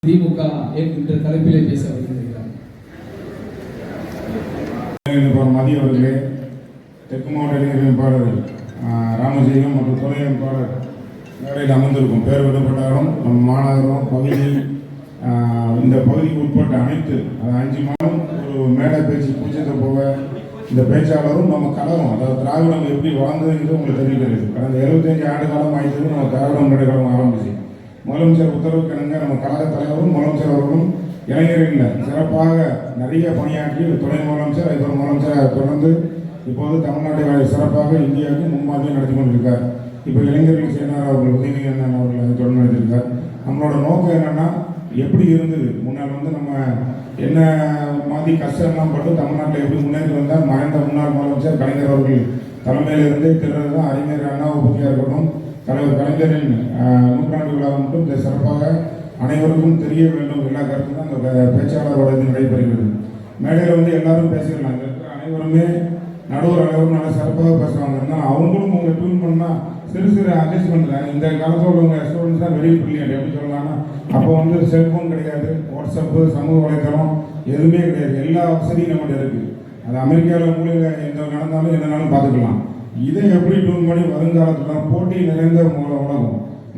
திமுக என்கின்ற தலைப்பிலே பேச வருகிறார். மதிய அவர்களே, தெற்கு மாவட்ட இளைஞர் வேட்பாளர் ராமஜெயம் மற்றும் துணை வேட்பாளர் மேடையில் அமர்ந்திருக்கும் பேர் விடப்பட்டாலும் நம்ம மாநகரம் பகுதி இந்த பகுதிக்கு உட்பட்ட அனைத்து 5 மாதம் ஒரு மேடை பேச்சு பூச்சத்தை போக இந்த பேச்சாளரும் நம்ம கழகம் அதாவது திராவிடம் எப்படி வளர்ந்ததுங்கிறது உங்களுக்கு தெரிவிக்கிறது. கடந்த 75 ஆண்டு காலம் ஆயிடுச்சு நம்ம திராவிடம் முன்னேற்ற கழகம் ஆரம்பிச்சு. முதலமைச்சர் உத்தரவுக்கு இணங்க நம்ம கழக தலைவரும் முதலமைச்சர் அவர்களும் இளைஞர்களில் சிறப்பாக நிறைய பணியாற்றி துணை முதலமைச்சர் அதுபோல் முதலமைச்சரை தொடர்ந்து இப்போது தமிழ்நாட்டை சிறப்பாக இந்தியாவுக்கு முன்மாதிரியை நடத்தி கொண்டிருக்கார். இப்போ இளைஞர்கள் சேர்ந்தார் அவர்கள் உதயநிதி அண்ணன் அவர்கள் அதை தொடர்ந்து நடத்தியிருக்கார். நம்மளோட நோக்கம் என்னென்னா எப்படி இருந்தது முன்னால் நம்ம என்ன மாதிரி கஷ்டம்லாம் பட்டு தமிழ்நாட்டில் எப்படி முன்னேறி வந்தால் மறைந்த முன்னாள் முதலமைச்சர் கலைஞர் அவர்கள் தலைமையில் இருந்து திறந்து தான் அறிஞர் அண்ணா உபதியாக இருக்கட்டும் தலைவர் கலைஞரின் நூற்றாண்டு விழா மட்டும் இந்த சிறப்பாக அனைவருக்கும் தெரிய வேண்டும் எல்லா கருத்தும் தான் அந்த பேச்சாளரோட இது நடைபெறுகிறது. மேடையில் எல்லாரும் பேசிடலாம். அனைவருமே நடுவர் அனைவரும் நல்லா சிறப்பாக பேசுவாங்கன்னா அவங்களும் உங்களை டியூன் பண்ணால் சிறு சிறு அட்ஜஸ்ட்மெண்ட் இந்த காலத்தோட உங்கள் ஸ்டூடெண்ட்ஸ் தான் வெரி பிரில்லியன்ட் எப்படி சொல்லலாம்னா அப்போ செல்ஃபோன் கிடையாது, வாட்ஸ்அப்பு சமூக வலைத்தளம் எதுவுமே கிடையாது. எல்லா வசதியும் நம்மகிட்ட இருக்குது. அது அமெரிக்காவில் மூலையில் எந்த நடந்தாலும் என்னன்னாலும் பார்த்துக்கலாம். இதை எப்படி டியூன் பண்ணி வருங்காலத்தில் போட்டி நிறைந்த உலகம்.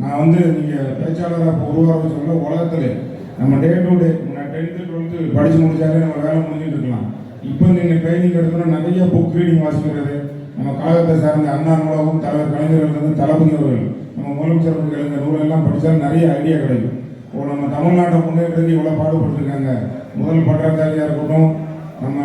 நான் நீங்கள் பேச்சாளராக இப்போ உருவாக சொல்ல உலகத்தில் நம்ம day to day 10th 12th படித்து முடிச்சாலே நம்ம வேலை முடிஞ்சுட்டு இருக்கலாம். இப்போ நீங்கள் ட்ரைனிங் எடுக்கணும்னா நிறைய புக் ரீடிங் வாசிக்கிறது நம்ம கழகத்தை சார்ந்த அண்ணா நூலகம் தலைவர் கலைஞர்கள் தளபதி அவர்கள் நம்ம முதலமைச்சர் அவர்கள் இந்த நூலெல்லாம் படித்தாலும் நிறைய ஐடியா கிடைக்கும். இப்போ நம்ம தமிழ்நாட்டை முன்னேற்றத்துக்கு இவ்வளோ பாடுபட்டுருக்காங்க. முதல் பட்டதாரியாக இருக்கட்டும் நம்ம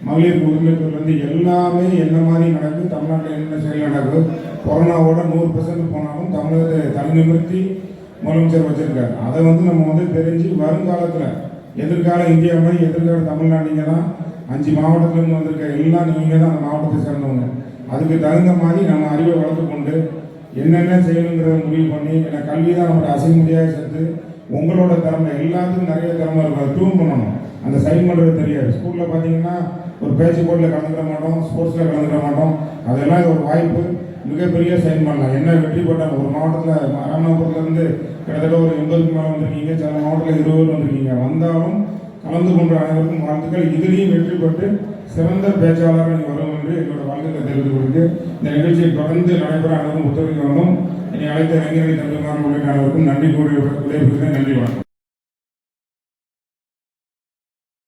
மகளிர் உரிமைத்துறையிலேருந்து எல்லாமே என்ன மாதிரி நடக்குது, தமிழ்நாட்டில் என்னென்ன செயல் நடக்குது. கொரோனாவோட 100% போனாலும் தமிழகத்தை தலை நிமிர்த்தி முதலமைச்சர் வச்சிருக்காரு. அதை நம்ம தெரிஞ்சு வருங்காலத்தில் எதிர்கால இந்தியா மாதிரி எதிர்கால தமிழ்நாட்டிங்க தான் 5 மாவட்டத்திலேருந்து வந்திருக்க எல்லாம் நீங்கள் தான் அந்த மாவட்டத்தை சேர்ந்தவங்க. அதுக்கு தகுந்த மாதிரி நம்ம அறிவை வளர்த்து கொண்டு என்னென்ன செய்யணுங்கிறத முடிவு பண்ணி ஏன்னா கல்வி தான் நம்மளோட அசைய முடியாத சேர்த்து உங்களோட திறமை எல்லாத்துக்கும் நிறைய திறமை இருக்கும். அதை டியூன் பண்ணணும். அந்த சைன் பண்ணுறது தெரியாது. ஸ்கூலில் பார்த்தீங்கன்னா ஒரு பேச்சு போர்டில் கலந்துக்கிற மாட்டோம், ஸ்போர்ட்ஸில் கலந்துக்கிற மாட்டோம். அதெல்லாம் ஒரு வாய்ப்பு மிகப்பெரிய சைன் பண்ணலாம். என்ன வெற்றி போட்டாங்க ஒரு மாவட்டத்தில் ராமநாதபுரத்துலேருந்து கிட்டத்தட்ட ஒரு 80க்கு மேலே வந்திருக்கீங்க, சில மாவட்டத்தில் 20 வந்திருக்கீங்க. வந்தாலும் கலந்து கொண்ட அனைவருக்கும் வாழ்த்துக்கள். இதுலேயும் வெற்றி பெற்று சிறந்த பேச்சாளராக நீங்கள் வரும் என்று என்னோட வாழ்த்துக்களை தெரிவித்துக் கொடுத்து இந்த நிகழ்ச்சியை தொடர்ந்து நடைபெற அனைவரும் ஒத்துழைக்க வேண்டும். என்னை அழைத்த இளைஞர்களை தம்பிமார்கள் உள்ளிட்ட அனைவருக்கும் நன்றி கூறி விடைபெறுகிறேன். நன்றி வணக்கம்.